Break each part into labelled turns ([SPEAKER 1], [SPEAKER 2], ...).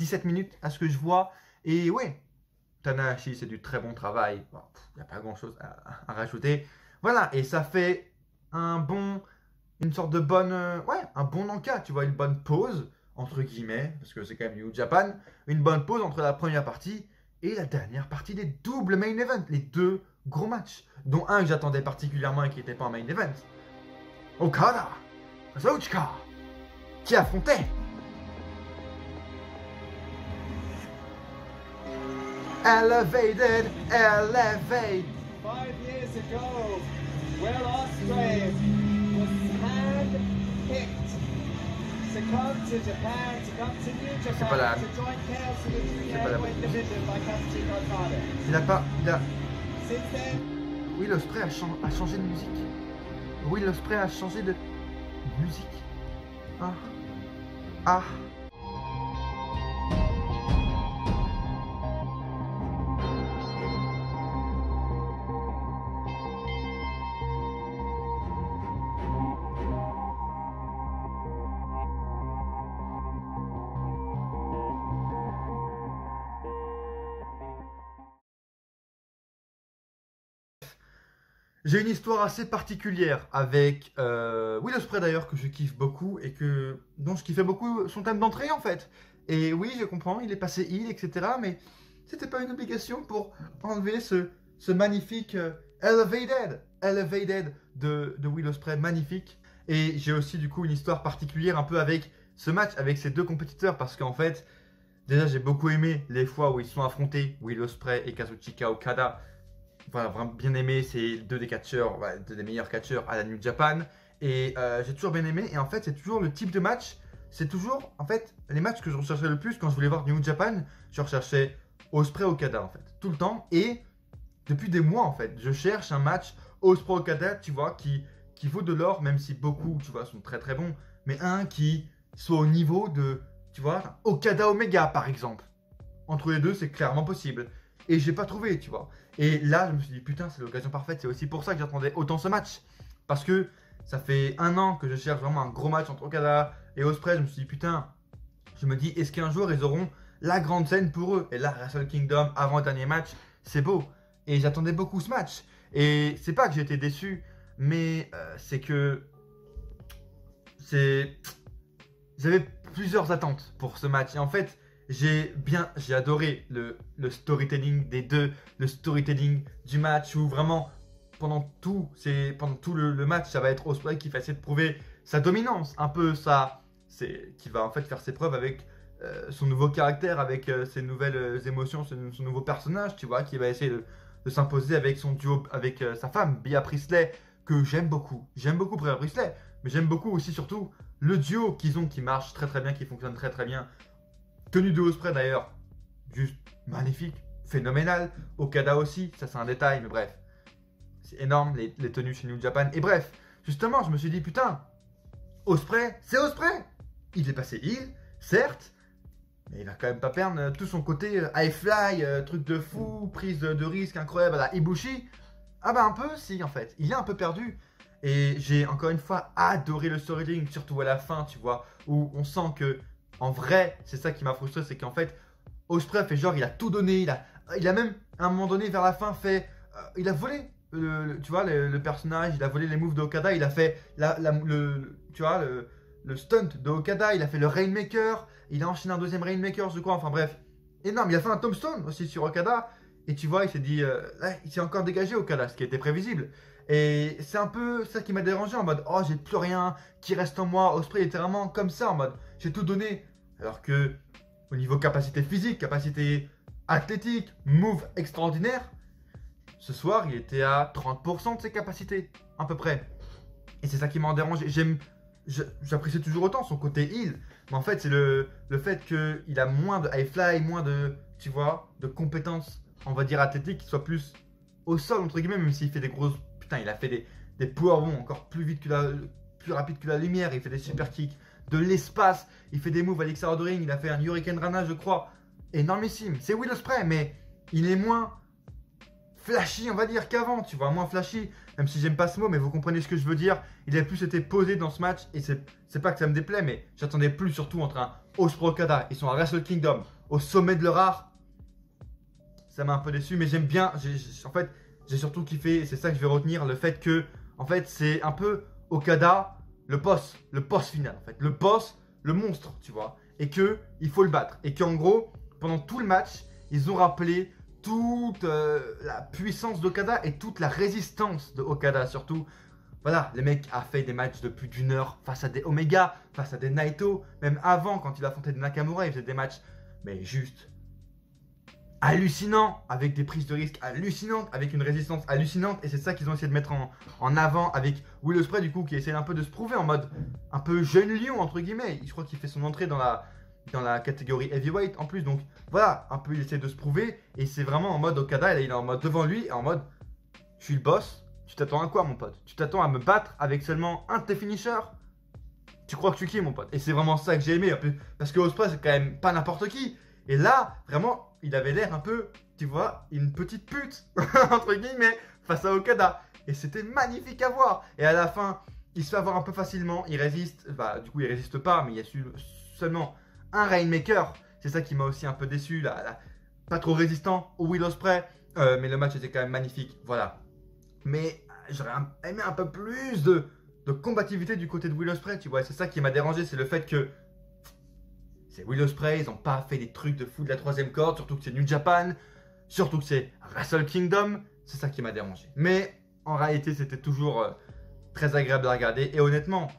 [SPEAKER 1] 17 minutes à ce que je vois. Et ouais, Tanahashi, c'est du très bon travail. Il n'y a pas grand-chose à rajouter. Voilà, et ça fait une sorte de bonne, ouais, un bon encas, tu vois, une bonne pause, entre guillemets, parce que c'est quand même New Japan, une bonne pause entre la première partie et la dernière partie des doubles main events, les deux gros matchs, dont un que j'attendais particulièrement et qui n'était pas un main event. Okada, Kazuchika, qui affrontait Elevated, Elevate.
[SPEAKER 2] 5 years ago, Will Ospreay was hand-picked to come to Japan, to come to New Japan, to join Chaos in the junior heavyweight division by Kazuchika Okada. Since then,
[SPEAKER 1] Will Ospreay a changé de musique. Will Ospreay a changé de musique. Ah. J'ai une histoire assez particulière avec Will Ospreay d'ailleurs que je kiffe beaucoup et dont je kiffais beaucoup son thème d'entrée en fait. Et oui, je comprends, il est passé heel, etc. Mais c'était pas une obligation pour enlever ce magnifique Elevated de Will Ospreay, magnifique. Et j'ai aussi du coup une histoire particulière un peu avec ce match, avec ces deux compétiteurs parce qu'en fait, déjà j'ai beaucoup aimé les fois où ils se sont affrontés, Will Ospreay et Kazuchika Okada. Voilà, vraiment bien aimé, c'est deux des catcheurs, deux des meilleurs catcheurs à la New Japan. Et j'ai toujours bien aimé. Et en fait, c'est toujours le type de match. C'est toujours, en fait, les matchs que je recherchais le plus quand je voulais voir New Japan. Je recherchais Ospreay Okada, en fait, tout le temps. Et depuis des mois, en fait, je cherche un match Ospreay Okada, tu vois, qui vaut de l'or, même si beaucoup, tu vois, sont très très bons. Mais un qui soit au niveau de, tu vois, Okada Omega, par exemple. Entre les deux, c'est clairement possible. Et j'ai pas trouvé, tu vois. Et là, je me suis dit, putain, c'est l'occasion parfaite. C'est aussi pour ça que j'attendais autant ce match. Parce que ça fait 1 an que je cherche vraiment un gros match entre Okada et Ospreay. Je me suis dit, putain, je me dis, est-ce qu'un jour ils auront la grande scène pour eux? Et là, Wrestle Kingdom, avant le dernier match, c'est beau. Et j'attendais beaucoup ce match. Et c'est pas que j'ai été déçu, mais c'est que j'avais plusieurs attentes pour ce match. Et en fait, j'ai adoré le storytelling des deux, le storytelling du match où vraiment pendant tout le match, ça va être Ospreay qui va essayer de prouver sa dominance, un peu qui va en fait faire ses preuves avec son nouveau caractère, avec ses nouvelles émotions, son nouveau personnage, tu vois, qui va essayer de s'imposer avec son duo, avec sa femme, Bea Priestley, que j'aime beaucoup. J'aime beaucoup Bea Priestley, mais j'aime beaucoup aussi surtout le duo qu'ils ont qui marche très très bien, qui fonctionne très très bien. Tenue de Ospreay d'ailleurs, juste magnifique, phénoménal. Okada aussi, ça c'est un détail, mais bref. C'est énorme les tenues chez New Japan. Et bref, justement, je me suis dit, putain, Ospreay, c'est Ospreay. Il est passé heel, certes, mais il va quand même pas perdre tout son côté high fly, truc de fou, prise de risque incroyable à la Ibushi. Ah bah un peu, si en fait, il est un peu perdu. Et j'ai encore une fois adoré le storytelling, surtout à la fin, tu vois, où on sent que en vrai, c'est ça qui m'a frustré, c'est qu'en fait, Ospreay fait genre, il a tout donné, il a même, à un moment donné, vers la fin, il a volé, tu vois, le personnage, il a volé les moves d'Okada, il a fait, tu vois, le stunt d'Okada, il a fait le Rainmaker, il a enchaîné un deuxième Rainmaker, je crois, enfin bref, énorme, il a fait un tombstone aussi sur Okada, et tu vois, il s'est dit, il s'est encore dégagé Okada, ce qui était prévisible. Et c'est un peu ça qui m'a dérangé, en mode, oh, j'ai plus rien qui reste en moi, Ospreay était vraiment comme ça, en mode, j'ai tout donné. Alors que, au niveau capacité physique, capacité athlétique, move extraordinaire, ce soir, il était à 30% de ses capacités, à peu près. Et c'est ça qui m'a dérangé. J'apprécie toujours autant son côté heal, mais en fait, c'est le fait qu'il a moins de high fly, moins de, tu vois, de compétences, on va dire, athlétiques, qui soient plus au sol, entre guillemets, même s'il fait des grosses... Putain, il a fait des powerbombs encore plus rapide que la lumière, il fait des super kicks de l'espace, il fait des moves à l'extérieur de ring, il a fait un Hurricane Rana, je crois, énormissime. C'est Will Ospreay, mais il est moins flashy, on va dire, qu'avant, tu vois, moins flashy, même si j'aime pas ce mot, mais vous comprenez ce que je veux dire. Il a plus été posé dans ce match, et c'est pas que ça me déplaît, mais j'attendais plus surtout entre un Ospreay Okada, ils sont à Wrestle Kingdom, au sommet de leur art. Ça m'a un peu déçu, mais j'aime bien. En fait, j'ai surtout kiffé, et c'est ça que je vais retenir, le fait que, en fait, c'est un peu Okada, le boss final, en fait. Le boss, le monstre, tu vois. Et que il faut le battre. Et qu'en gros, pendant tout le match, ils ont rappelé toute la puissance d'Okada et toute la résistance de Okada, surtout. Voilà, le mec a fait des matchs de plus d'1 heure face à des Omega, face à des Naito. Même avant, quand il affrontait des Nakamura, il faisait des matchs, mais juste hallucinants, avec des prises de risque hallucinantes, avec une résistance hallucinante. Et c'est ça qu'ils ont essayé de mettre en avant avec Will Ospreay, du coup, qui essaie un peu de se prouver en mode un peu jeune lion, entre guillemets. Je crois qu'il fait son entrée dans la catégorie heavyweight en plus. Donc voilà, un peu il essaie de se prouver. Et c'est vraiment en mode Okada, il est en mode devant lui, en mode je suis le boss. Tu t'attends à quoi, mon pote? Tu t'attends à me battre avec seulement un de tes finishers? Tu crois que tu es qui, mon pote? Et c'est vraiment ça que j'ai aimé. Parce que Ospreay, c'est quand même pas n'importe qui. Et là, vraiment, il avait l'air un peu, tu vois, une petite pute, entre guillemets, face à Okada. Et c'était magnifique à voir. Et à la fin, il se fait avoir un peu facilement. Il résiste. Bah, du coup, il résiste pas, mais il y a seulement un Rainmaker. C'est ça qui m'a aussi un peu déçu. Pas trop résistant au Will Ospreay. Mais le match était quand même magnifique. Voilà. Mais j'aurais aimé un peu plus de combativité du côté de Will Ospreay, tu vois. C'est ça qui m'a dérangé, c'est le fait que c'est Will Ospreay, ils n'ont pas fait des trucs de fou de la 3ème corde, surtout que c'est New Japan, surtout que c'est Wrestle Kingdom. C'est ça qui m'a dérangé. Mais en réalité, c'était toujours très agréable à regarder. Et honnêtement,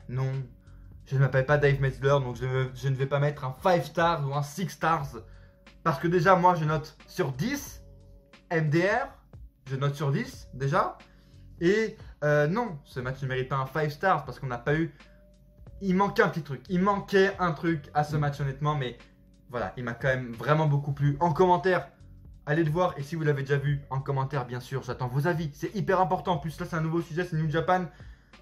[SPEAKER 1] non, je ne m'appelle pas Dave Metzler, donc je ne vais pas mettre un 5 stars ou un 6 stars. Parce que déjà, moi, je note sur 10 MDR. Je note sur 10 déjà. Et non, ce match ne mérite pas un 5 stars parce qu'on n'a pas eu... Il manquait un petit truc. Il manquait un truc à ce match honnêtement. Mais voilà, il m'a quand même vraiment beaucoup plu. En commentaire, allez le voir. Et si vous l'avez déjà vu, en commentaire bien sûr, j'attends vos avis. C'est hyper important. En plus là c'est un nouveau sujet, c'est New Japan.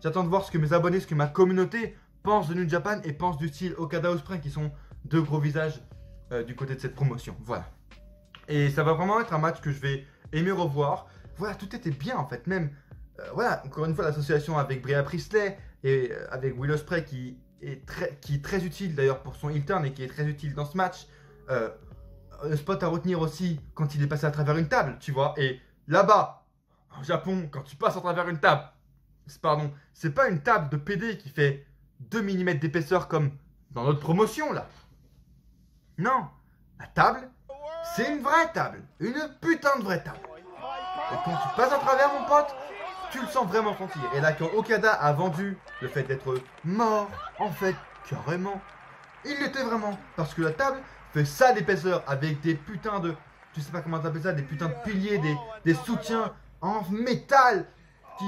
[SPEAKER 1] J'attends de voir ce que mes abonnés, ce que ma communauté pense de New Japan et pense du style Okada Ospreay qui sont deux gros visages du côté de cette promotion. Voilà. Et ça va vraiment être un match que je vais aimer revoir. Voilà, tout était bien en fait. Même, voilà, encore une fois, l'association avec Bria Priestley et avec Will Ospreay qui est très utile d'ailleurs pour son heel turn et qui est très utile dans ce match. Le spot à retenir aussi quand il est passé à travers une table, tu vois. Et là-bas, au Japon, quand tu passes à travers une table, pardon, c'est pas une table de PD qui fait 2 mm d'épaisseur comme dans notre promotion là. Non, la table, c'est une vraie table. Une putain de vraie table. Et quand tu passes à travers, mon pote, tu le sens vraiment sentir. Et là, quand Okada a vendu le fait d'être mort, en fait, carrément, il l'était vraiment. Parce que la table fait ça d'épaisseur avec des putains de... Je sais pas comment t'appelles ça, des putains de piliers, des soutiens en métal qui...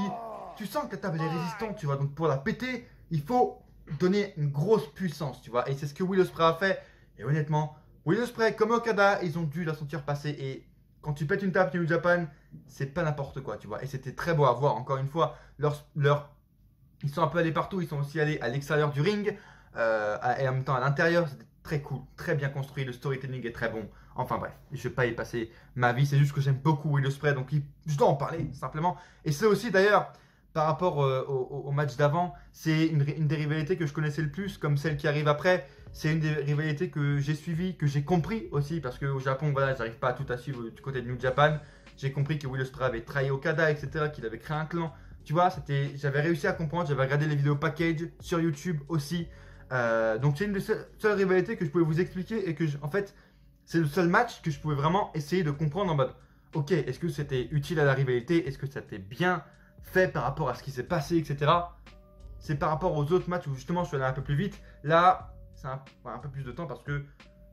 [SPEAKER 1] Tu sens que la table est résistante, tu vois. Donc pour la péter, il faut donner une grosse puissance, tu vois. Et c'est ce que Will Ospreay a fait. Et honnêtement, Will Ospreay comme Okada, ils ont dû la sentir passer. Et quand tu pètes une table New Japan, c'est pas n'importe quoi, tu vois. Et c'était très beau à voir. Encore une fois, ils sont un peu allés partout. Ils sont aussi allés à l'extérieur du ring et en même temps à l'intérieur. C'était très cool, très bien construit. Le storytelling est très bon. Enfin bref, je vais pas y passer ma vie. C'est juste que j'aime beaucoup Will Ospreay, donc je dois en parler simplement. Et c'est aussi d'ailleurs par rapport au match d'avant, c'est une des rivalités que je connaissais le plus, comme celle qui arrive après. C'est une des rivalités que j'ai suivies, que j'ai compris aussi, parce qu'au Japon, voilà, j'arrive pas à tout à suivre du côté de New Japan. J'ai compris que Will Ospreay avait trahi Okada, etc., qu'il avait créé un clan. Tu vois, j'avais réussi à comprendre, j'avais regardé les vidéos package sur YouTube aussi. Donc c'est une des seules rivalités que je pouvais vous expliquer et que, en fait, c'est le seul match que je pouvais vraiment essayer de comprendre en mode, ok, est-ce que c'était utile à la rivalité? Est-ce que ça t'est bien fait par rapport à ce qui s'est passé, etc. C'est par rapport aux autres matchs où justement je suis allé un peu plus vite. Là, c'est un peu plus de temps parce que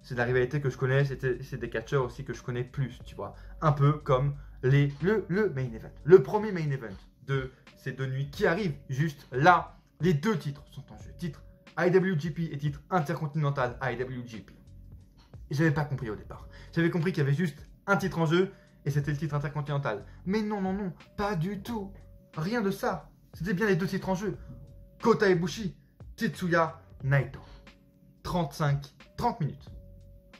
[SPEAKER 1] c'est de la rivalité que je connais, c'est des catcheurs aussi que je connais plus, tu vois. Un peu comme le main event, le premier main event de ces deux nuits qui arrivent juste là. Les deux titres sont en jeu, titre IWGP et titre intercontinental IWGP. Et j'avais pas compris au départ. J'avais compris qu'il y avait juste un titre en jeu et c'était le titre intercontinental. Mais non, non, non, pas du tout. Rien de ça. C'était bien les deux titres en jeu. Kota Ibushi, Tetsuya Naito. 30 minutes.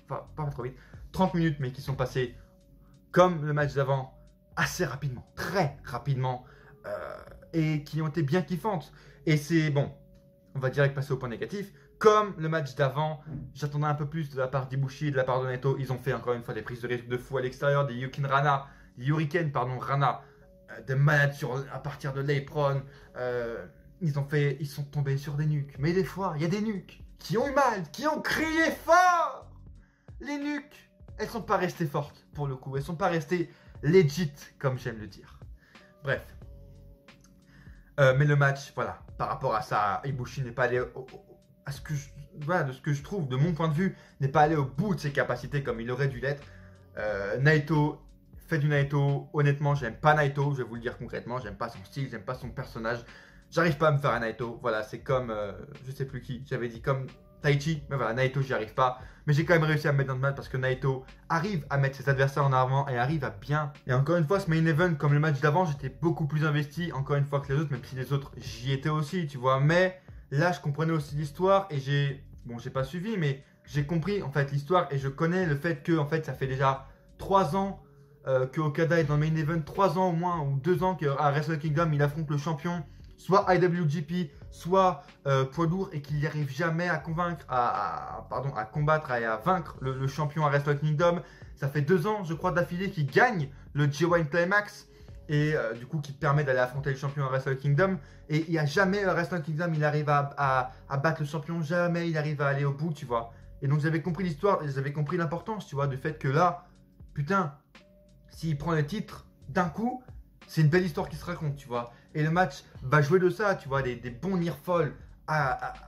[SPEAKER 1] Enfin, pas trop vite. 30 minutes, mais qui sont passées comme le match d'avant, assez rapidement, très rapidement, et qui ont été bien kiffantes. Et c'est bon, on va direct passer au point négatif. comme le match d'avant, j'attendais un peu plus de la part d'Ibushi et de la part de Naito. Ils ont fait encore une fois des prises de risque de fou à l'extérieur, des Hurricane Rana, des malades à partir de l'apron. Ils sont tombés sur des nuques. Mais des fois, il y a des nuques qui ont eu mal, qui ont crié fort. Les nuques, elles sont pas restées fortes pour le coup. Elles sont pas restées legit, comme j'aime le dire. Bref. Mais le match, voilà, par rapport à ça, Ibushi n'est pas allé à ce que de ce que je trouve, de mon point de vue, n'est pas allé au bout de ses capacités comme il aurait dû l'être. Naito fait du Naito. Honnêtement, j'aime pas Naito, je vais vous le dire concrètement. J'aime pas son style, j'aime pas son personnage. J'arrive pas à me faire un Naito. Voilà, c'est comme, je sais plus qui, j'avais dit comme Taichi, mais voilà, Naito, j'y arrive pas. Mais j'ai quand même réussi à me mettre dans le mal parce que Naito arrive à mettre ses adversaires en avant et arrive à bien. Et encore une fois, ce main event, comme le match d'avant, j'étais beaucoup plus investi, encore une fois, que les autres, même si les autres, j'y étais aussi, tu vois. Mais là, je comprenais aussi l'histoire et j'ai pas suivi, mais j'ai compris en fait l'histoire et je connais le fait que, en fait, ça fait déjà 3 ans que Okada est dans le main event, 3 ans au moins, ou 2 ans qu'à Wrestle Kingdom, il affronte le champion, soit IWGP, soit poids lourd, et qu'il n'y arrive jamais à convaincre, à combattre et à vaincre le champion à Wrestle Kingdom. Ça fait 2 ans, je crois, d'affilée qu'il gagne le G1 Climax, et du coup qui permet d'aller affronter le champion à Wrestle Kingdom. Et il n'y a jamais à Wrestle Kingdom, il arrive à battre le champion, jamais il arrive à aller au bout, tu vois. Et donc j'avais compris l'histoire, j'avais compris l'importance, tu vois, du fait que là, putain, s'il prend le titre d'un coup, c'est une belle histoire qui se raconte, tu vois. Et le match va jouer de ça, tu vois, des bons near fall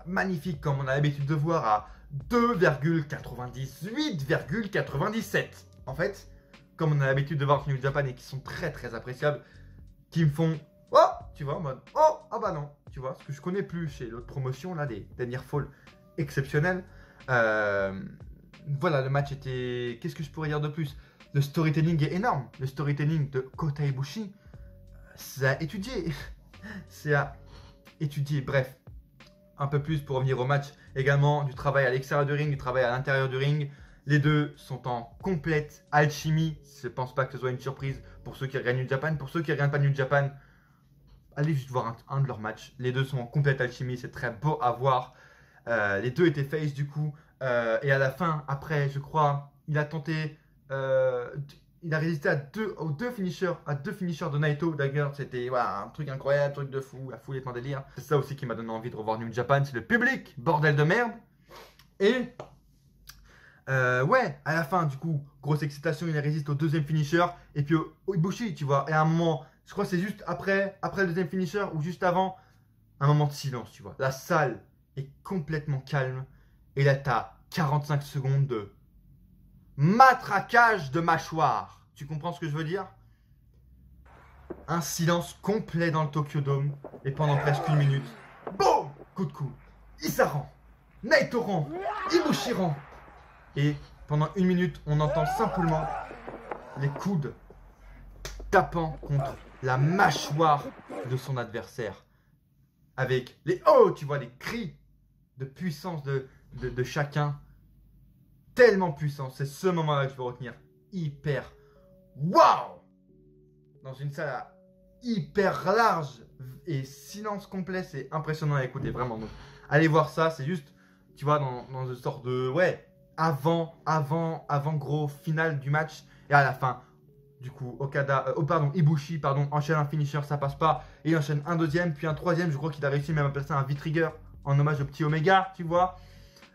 [SPEAKER 1] magnifiques comme on a l'habitude de voir à 2,98,97. En fait, comme on a l'habitude de voir sur New Japan et qui sont très très appréciables, qui me font oh, tu vois, en mode oh, ah bah non, tu vois, ce que je connais plus chez l'autre promotion là, des near fall exceptionnels. Voilà, le match était. Qu'est-ce que je pourrais dire de plus? Le storytelling est énorme. Le storytelling de Kota Ibushi, c'est à étudier. C'est à étudier. Bref, un peu plus pour revenir au match. Également, du travail à l'extérieur du ring, du travail à l'intérieur du ring. Les deux sont en complète alchimie. Je ne pense pas que ce soit une surprise pour ceux qui regardent New Japan. Pour ceux qui ne regardent pas New Japan, allez juste voir un de leurs matchs. Les deux sont en complète alchimie. C'est très beau à voir. Les deux étaient face du coup. Et à la fin, après, je crois, il a tenté. Il a résisté à deux finishers de Naito. D'ailleurs, c'était voilà, un truc incroyable, un truc de fou, la foule est en délire. C'est ça aussi qui m'a donné envie de revoir New Japan, c'est le public, bordel de merde. Et ouais, à la fin, du coup, grosse excitation, il résiste au deuxième finisher. Et puis au Ibushi, tu vois. Et à un moment, je crois que c'est juste après le deuxième finisher ou juste avant, un moment de silence, tu vois. La salle est complètement calme. Et là, t'as 45 secondes de matraquage de mâchoire. Tu comprends ce que je veux dire? Un silence complet dans le Tokyo Dome. Et pendant presque 1 minute, boum, coup de coude. Isaran, Naito rend, Ibushi rend. Et pendant 1 minute, on entend simplement les coudes tapant contre la mâchoire de son adversaire. Avec les tu vois, les cris de puissance de chacun. Tellement puissant, c'est ce moment-là que je veux retenir. Hyper waouh! Dans une salle hyper large et silence complet, c'est impressionnant à écouter, vraiment. Donc, allez voir ça, c'est juste, tu vois, dans une sorte de, ouais, avant gros finale du match. Et à la fin, du coup, Ibushi, enchaîne un finisher, ça passe pas. Et il enchaîne un deuxième, puis un troisième. Je crois qu'il a réussi même à passer un V-Trigger en hommage au petit Omega, tu vois,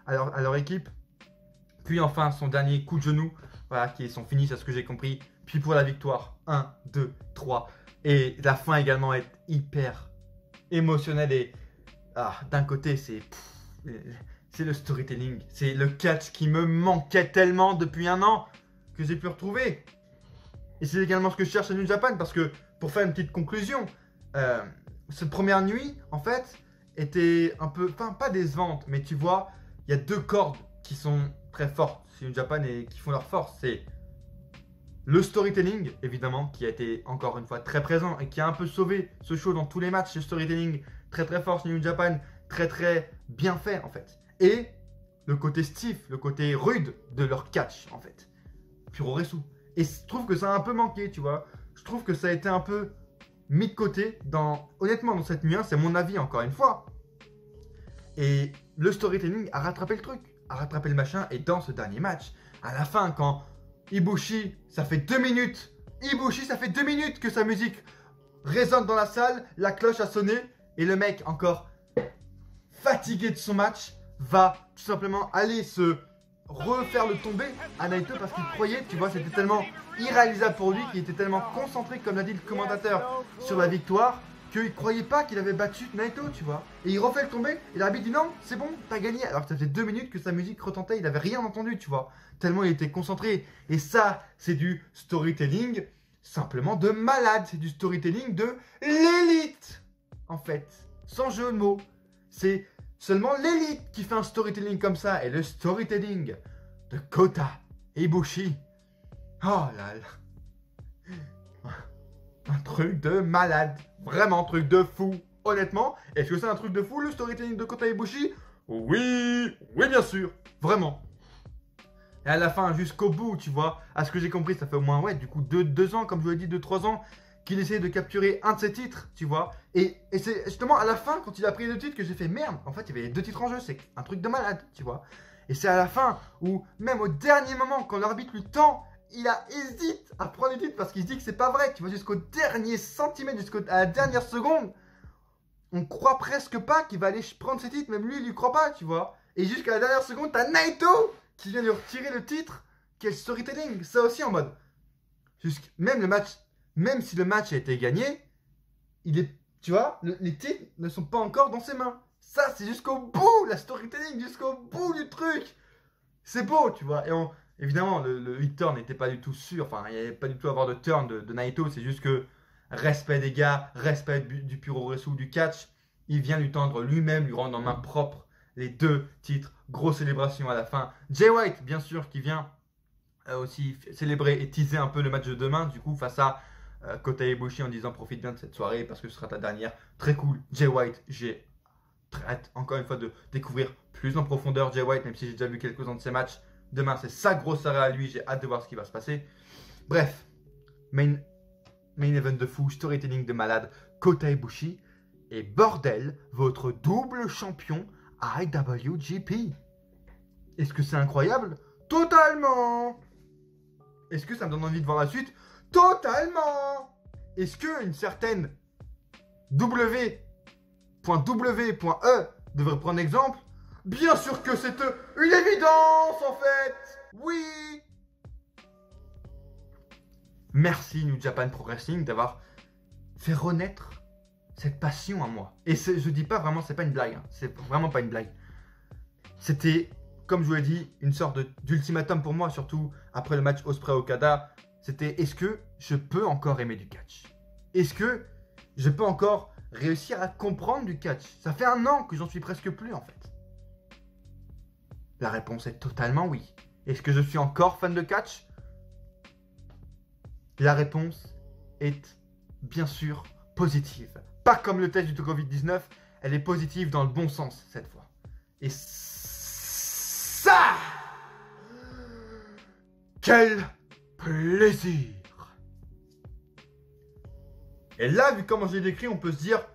[SPEAKER 1] à leur équipe. Puis enfin, son dernier coup de genou, voilà, qui est son finish, à ce que j'ai compris. Puis pour la victoire, 1, 2, 3. Et la fin également est hyper émotionnelle. Et d'un côté, c'est le storytelling. C'est le catch qui me manquait tellement depuis 1 an que j'ai pu retrouver. Et c'est également ce que je cherche à New Japan. Parce que, pour faire une petite conclusion, cette première nuit, en fait, était un peu, enfin pas décevante, mais tu vois, il y a 2 cordes qui sont très fortes chez New Japan et qui font leur force. C'est le storytelling, évidemment, qui a été encore une fois très présent et qui a un peu sauvé ce show dans tous les matchs. Le storytelling très très fort chez New Japan, très très bien fait en fait. Et le côté stiff, le côté rude de leur catch en fait. Puroresu. Et je trouve que ça a un peu manqué, tu vois. Je trouve que ça a été un peu mis de côté honnêtement dans cette nuit 1, c'est mon avis encore une fois. Et le storytelling a rattrapé le truc, a rattrapé le machin. Et dans ce dernier match, à la fin, quand Ibushi, ça fait 2 minutes, Ibushi, ça fait 2 minutes que sa musique résonne dans la salle, la cloche a sonné, et le mec, encore fatigué de son match, va tout simplement aller se refaire le tomber à Naito parce qu'il croyait, tu vois, c'était tellement irréalisable pour lui, qu'il était tellement concentré, comme l'a dit le commentateur, sur la victoire, qu'il croyait pas qu'il avait battu Naito, tu vois. Et il refait le tomber, et l'arbitre dit non, c'est bon, t'as gagné. Alors que ça faisait 2 minutes que sa musique retentait, il avait rien entendu, tu vois. Tellement il était concentré. Et ça, c'est du storytelling simplement de malade. C'est du storytelling de l'élite, en fait. Sans jeu de mots. C'est seulement l'élite qui fait un storytelling comme ça. Et le storytelling de Kota Ibushi, oh là là, un truc de malade. Vraiment un truc de fou. Honnêtement, est-ce que c'est un truc de fou le storytelling de Kota Ibushi? Oui, oui bien sûr. Vraiment. Et à la fin, jusqu'au bout, tu vois, à ce que j'ai compris, ça fait au moins, ouais, du coup, 2 ans, comme je vous l'ai dit, 2-3 ans, qu'il essayait de capturer un de ses titres, tu vois. Et c'est justement à la fin, quand il a pris les 2 titres, que j'ai fait merde. En fait, il y avait les 2 titres en jeu, c'est un truc de malade, tu vois. Et c'est à la fin où, même au dernier moment, quand l'arbitre lui tend, il hésite à prendre les titres parce qu'il se dit que c'est pas vrai, tu vois, jusqu'au dernier centimètre, jusqu'à la dernière seconde. On croit presque pas qu'il va aller prendre ses titres, même lui, il lui croit pas, tu vois. Et jusqu'à la dernière seconde, t'as Naito qui vient lui retirer le titre. Quel storytelling. Ça aussi en mode. Même le match, même si le match a été gagné, il est, tu vois, les titres ne sont pas encore dans ses mains. Ça, c'est jusqu'au bout, la storytelling, jusqu'au bout du truc. C'est beau, tu vois. Et évidemment, le hit turn n'était pas du tout sûr. Enfin, il n'y avait pas du tout à avoir de turn de Naito. C'est juste que respect des gars, respect du Puroresu, du catch. Il vient lui tendre lui-même, lui rendre en main propre les 2 titres. Grosse célébration à la fin. Jay White, bien sûr, qui vient aussi célébrer et teaser un peu le match de demain. Du coup, face à Kota Ibushi en disant profite bien de cette soirée parce que ce sera ta dernière. Très cool. Jay White, j'ai très hâte, encore une fois, de découvrir plus en profondeur Jay White, même si j'ai déjà vu quelques-uns de ses matchs. Demain, c'est sa grosse soirée à lui. J'ai hâte de voir ce qui va se passer. Bref, main event de fou, storytelling de malade, Kota Ibushi. Et bordel, votre double champion IWGP. Est-ce que c'est incroyable? Totalement. Est-ce que ça me donne envie de voir la suite? Totalement. Est-ce que une certaine W.W.E devrait prendre exemple? Bien sûr que c'est une évidence en fait. Oui. Merci New Japan Pro Wrestling d'avoir fait renaître cette passion à moi. Et je dis pas vraiment, c'est pas une blague. Hein. C'est vraiment pas une blague. C'était, comme je vous l'ai dit, une sorte d'ultimatum pour moi, surtout après le match Ospreay-Okada. C'était, est-ce que je peux encore aimer du catch? Est-ce que je peux encore réussir à comprendre du catch? Ça fait 1 an que j'en suis presque plus en fait. La réponse est totalement oui. Est-ce que je suis encore fan de catch? La réponse est bien sûr positive. Pas comme le test du Covid-19, elle est positive dans le bon sens cette fois. Et ça, quel plaisir! Et là, vu comment j'ai décrit, on peut se dire,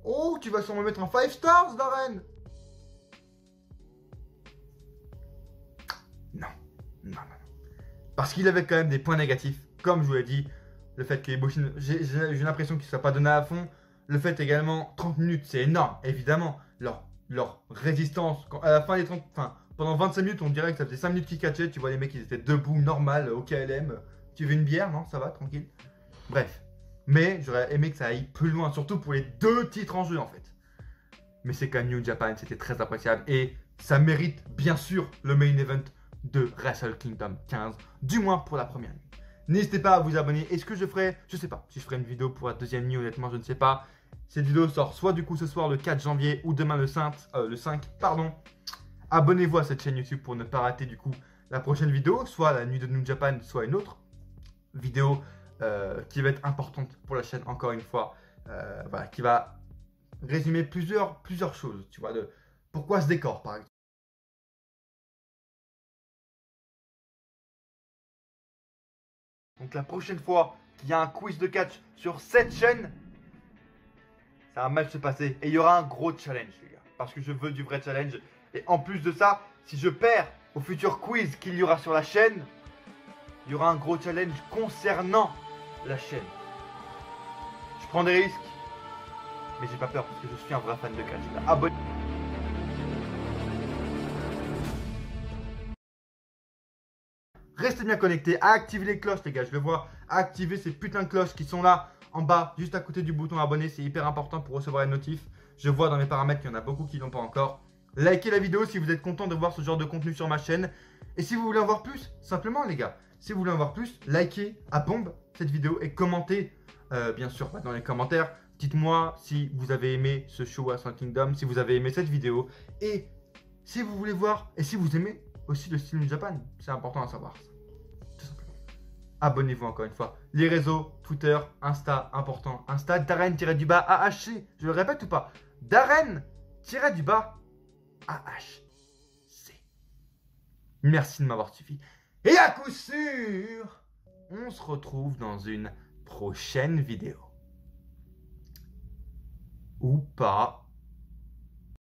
[SPEAKER 1] oh, tu vas sûrement mettre un 5 stars, Darren. Non. Parce qu'il avait quand même des points négatifs. Comme je vous l'ai dit, le fait que Ibushi, j'ai l'impression qu'il ne soit pas donné à fond. Le fait également, 30 minutes, c'est énorme, évidemment. Leur résistance, à la fin des 30, pendant 25 minutes, on dirait que ça faisait 5 minutes qu'ils catchaient. Tu vois, les mecs, ils étaient debout, normal, au KLM. Tu veux une bière? Non, ça va, tranquille. Bref. Mais j'aurais aimé que ça aille plus loin, surtout pour les 2 titres en jeu, en fait. Mais c'est quand même New Japan, c'était très appréciable. Et ça mérite, bien sûr, le main event de Wrestle Kingdom 15, du moins pour la première nuit. N'hésitez pas à vous abonner. Est-ce que je ferai, je sais pas, si je ferai une vidéo pour la 2e nuit, honnêtement, je ne sais pas. Cette vidéo sort soit du coup ce soir le 4 janvier ou demain le 5, pardon. Abonnez-vous à cette chaîne YouTube pour ne pas rater du coup la prochaine vidéo, soit la nuit de New Japan, soit une autre vidéo qui va être importante pour la chaîne, encore une fois, voilà, qui va résumer plusieurs choses, tu vois, de pourquoi ce décor, par exemple. Donc la prochaine fois qu'il y a un quiz de catch sur cette chaîne, ça va mal se passer et il y aura un gros challenge, les gars. parce que je veux du vrai challenge. Et en plus de ça, si je perds au futur quiz qu'il y aura sur la chaîne, il y aura un gros challenge concernant la chaîne. Je prends des risques, mais j'ai pas peur parce que je suis un vrai fan de catch. Abonnez-vous. Restez bien connectés, activez les cloches les gars, je le vois. Activez ces putains de cloches qui sont là en bas, juste à côté du bouton abonner, c'est hyper important pour recevoir les notifs. Je vois dans mes paramètres qu'il y en a beaucoup qui l'ont pas encore. Likez la vidéo si vous êtes content de voir ce genre de contenu sur ma chaîne. Et si vous voulez en voir plus, simplement les gars, si vous voulez en voir plus, likez à bombe cette vidéo et commentez, bien sûr, dans les commentaires. Dites-moi si vous avez aimé ce show à Sun Kingdom, si vous avez aimé cette vidéo. Et si vous voulez voir, et si vous aimez aussi le style New Japan, c'est important à savoir. Tout simplement. Abonnez-vous encore une fois. Les réseaux, Twitter, Insta, important. Insta, Darren-AHC. Je le répète ou pas? Darren-AHC. Merci de m'avoir suivi. Et à coup sûr, on se retrouve dans une prochaine vidéo. Ou pas.